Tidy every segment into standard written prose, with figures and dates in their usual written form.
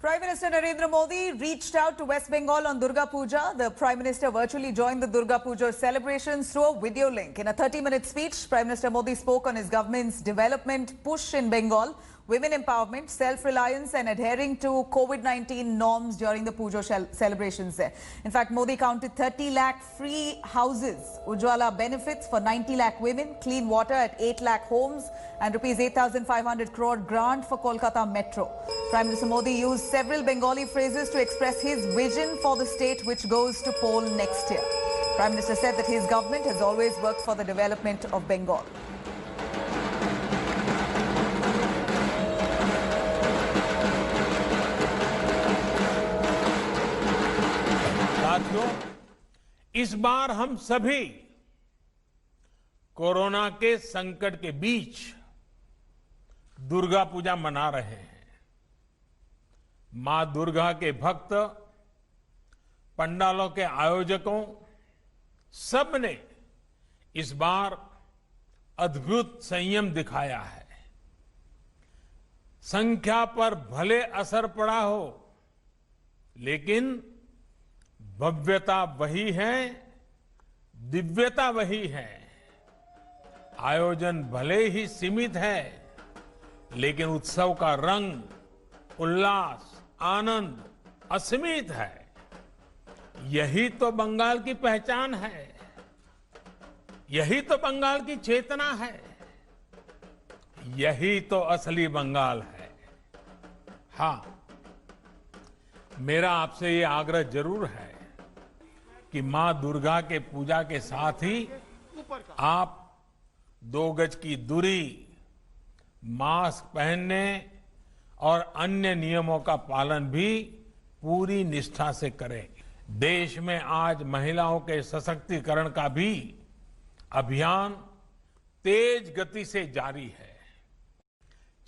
Prime Minister Narendra Modi reached out to West Bengal on Durga Puja. The Prime Minister virtually joined the Durga Puja celebrations through a video link. In a 30-minute speech, Prime Minister Modi spoke on his government's development push in Bengal, women empowerment, self-reliance and adhering to COVID-19 norms during the Puja celebrations there. In fact, Modi counted 30 lakh free houses, Ujjwala benefits for 90 lakh women, clean water at 8 lakh homes and rupees 8,500 crore grant for Kolkata Metro. Prime Minister Modi used several Bengali phrases to express his vision for the state which goes to poll next year. Prime Minister said that his government has always worked for the development of Bengal. साथियों, इस बार हम सभी corona के संकट के बीच दुर्गा पूजा मना रहे हैं। मां दुर्गा के भक्त, पंडालों के आयोजकों, सबने इस बार अद्भुत संयम दिखाया है। संख्या पर भले असर पड़ा हो, लेकिन भव्यता वही है, दिव्यता वही है। आयोजन भले ही सीमित है, लेकिन उत्सव का रंग, उल्लास, आनंद असीमित है। यही तो बंगाल की पहचान है, यही तो बंगाल की चेतना है, यही तो असली बंगाल है। हाँ, मेरा आपसे ये आग्रह जरूर है कि मां दुर्गा के पूजा के साथ ही आप 2 गज की दूरी, मास्क पहनने और अन्य नियमों का पालन भी पूरी निष्ठा से करें। देश में आज महिलाओं के सशक्तिकरण का भी अभियान तेज गति से जारी है।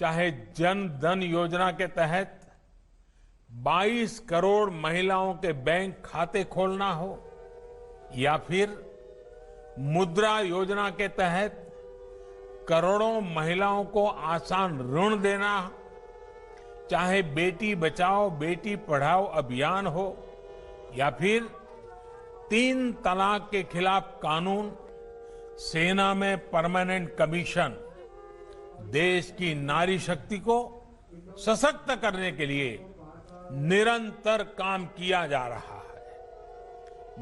चाहे जन धन योजना के तहत 22 करोड़ महिलाओं के बैंक खाते खोलना हो, या फिर मुद्रा योजना के तहत करोड़ों महिलाओं को आसान ऋण देना, चाहे बेटी बचाओ बेटी पढ़ाओ अभियान हो, या फिर 3 तलाक के खिलाफ कानून, सेना में परमानेंट कमीशन, देश की नारी शक्ति को सशक्त करने के लिए निरंतर काम किया जा रहा है।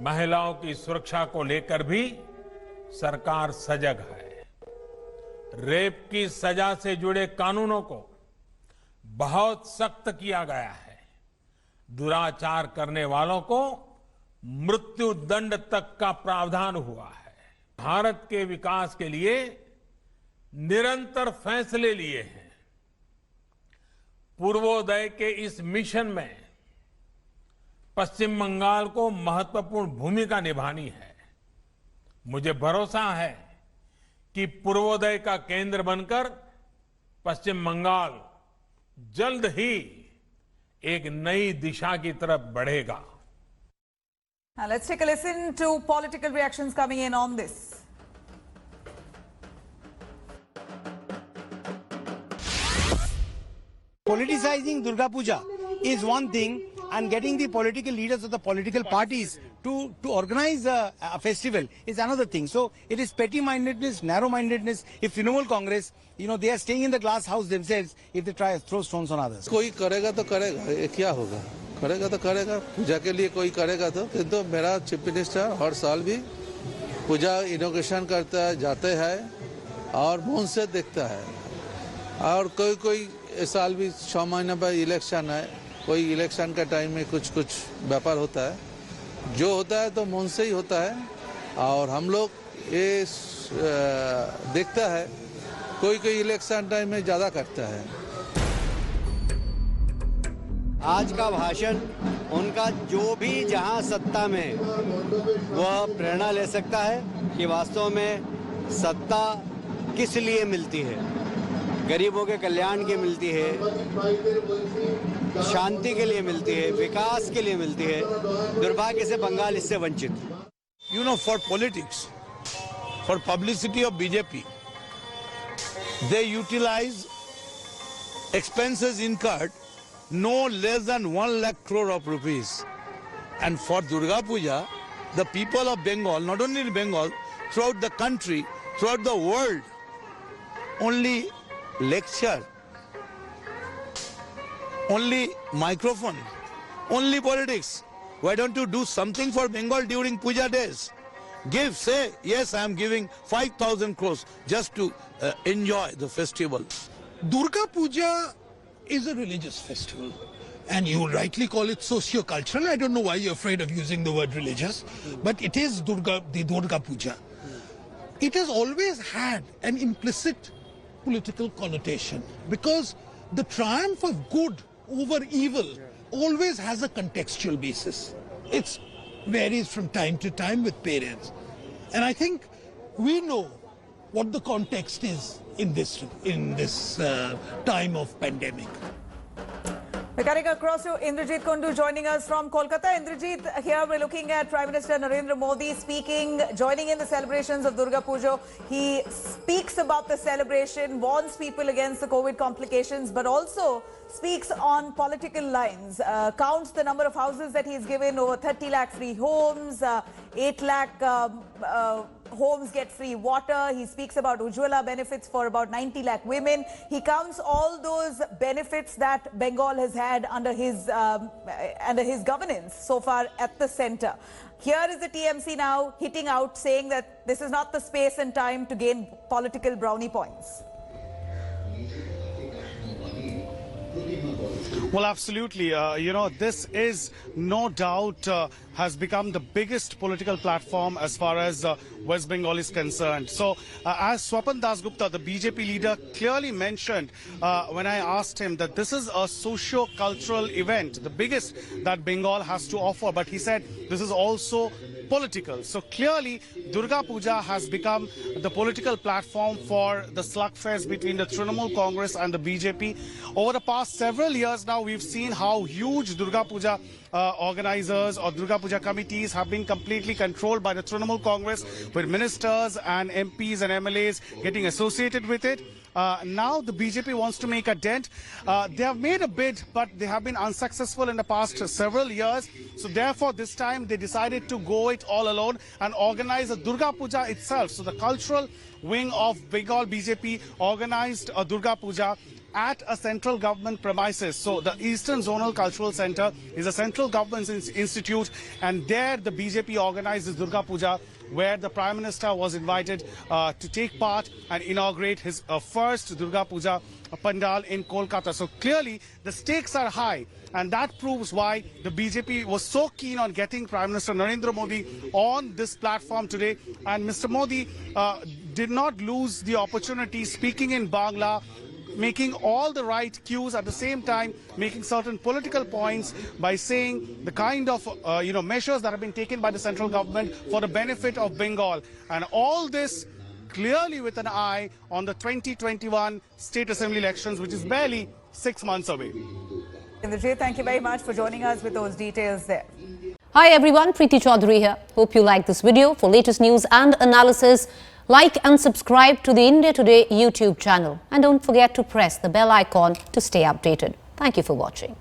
महिलाओं की सुरक्षा को लेकर भी सरकार सजग है। रेप की सजा से जुड़े कानूनों को बहुत सख्त किया गया है। दुराचार करने वालों को मृत्यु दंड तक का प्रावधान हुआ है। भारत के विकास के लिए निरंतर फैसले लिए हैं। पूर्वोदय के इस मिशन में पश्चिम बंगाल को महत्वपूर्ण भूमिका निभानी है। मुझे भरोसा है कि पूर्वोदय का केंद्र बनकर पश्चिम बंगाल जल्द ही एक नई दिशा की तरफ बढ़ेगा। Now let's take a listen to political reactions coming in on this. Politicizing Durga Puja is one thing, and getting the political leaders of the political parties to organize a festival is another thing. So it is petty-mindedness, narrow-mindedness. If Trinamool Congress, they are staying in the glass house themselves if they try to throw stones on others. कोई करेगा तो करेगा, ये क्या होगा? करेगा तो करेगा, पूजा के लिए कोई करेगा तो। किंतु मेरा चीफ मिनिस्टर हर साल भी पूजा इनोग्रेशन करता है, जाते हैं और मुंह से देखता है। और कोई इस साल भी 6 महीने पर इलेक्शन है, कोई इलेक्शन का टाइम में कुछ व्यापार होता है। जो होता है तो मुंह से ही होता है, और हम लोग ये देखता है कोई इलेक्शन टाइम में ज़्यादा करता है। आज का भाषण उनका जो भी जहां सत्ता में वह प्रेरणा ले सकता है कि वास्तव में सत्ता किस लिए मिलती है। गरीबों के कल्याण के मिलती है, शांति के लिए मिलती है, विकास के लिए मिलती है। दुर्भाग्य से बंगाल इससे वंचित। For politics, for publicity of BJP, they utilize expenses incurred no less than 1 lakh crore of rupees. And for Durga Puja, the people of Bengal, not only in Bengal, throughout the country, throughout the world, only lecture, only microphone, only politics. Why don't you do something for Bengal during Puja days? Say, yes, I am giving 5,000 crores just to enjoy the festival. Durga Puja is a religious festival, and you rightly call it socio-cultural. I don't know why you're afraid of using the word religious, but it is the Durga Puja. It has always had an implicit political connotation because the triumph of good over evil always has a contextual basis. It varies from time to time with periods. And I think we know what the context is in this time of pandemic. We're cutting across to Indrajit Kundu joining us from Kolkata. Indrajit, here we're looking at Prime Minister Narendra Modi joining in the celebrations of Durga Puja. He speaks about the celebration, warns people against the COVID complications, but also speaks on political lines, counts the number of houses that he's given, over 30 lakh free homes, 8 lakh homes get free water. He speaks about Ujjwala benefits for about 90 lakh women. He counts all those benefits that Bengal has had under his governance so far at the centre. Here is the TMC now hitting out, saying that this is not the space and time to gain political brownie points. Well, absolutely. This is no doubt has become the biggest political platform as far as West Bengal is concerned. So, as Swapan Dasgupta, the BJP leader, clearly mentioned when I asked him that this is a socio-cultural event, the biggest that Bengal has to offer. But he said this is also political. So clearly, Durga Puja has become the political platform for the slugfest between the Trinamool Congress and the BJP. Over the past several years now, we've seen how huge Durga Puja organizers or Durga Puja committees have been completely controlled by the Trinamool Congress, with ministers and MPs and MLAs getting associated with it. Now the BJP wants to make a dent. They have made a bid, but they have been unsuccessful in the past several years. So therefore, this time they decided to go it all alone and organize a Durga Puja itself. So the cultural wing of Bengal BJP organized a Durga Puja at a central government premises. So the Eastern Zonal Cultural Center is a central government institute, and there the BJP organized this Durga Puja, where the Prime Minister was invited to take part and inaugurate his first Durga Puja pandal in Kolkata. So clearly the stakes are high, and that proves why the BJP was so keen on getting Prime Minister Narendra Modi on this platform today. And Mr. Modi did not lose the opportunity, speaking in Bangla, making all the right cues, at the same time making certain political points by saying the kind of measures that have been taken by the central government for the benefit of Bengal, and all this clearly with an eye on the 2021 state assembly elections, which is barely 6 months away. Indrajit, thank you very much for joining us with those details there. Hi everyone, Preeti Chaudhary here. Hope you like this video. For latest news and analysis, like and subscribe to the India Today YouTube channel. And don't forget to press the bell icon to stay updated. Thank you for watching.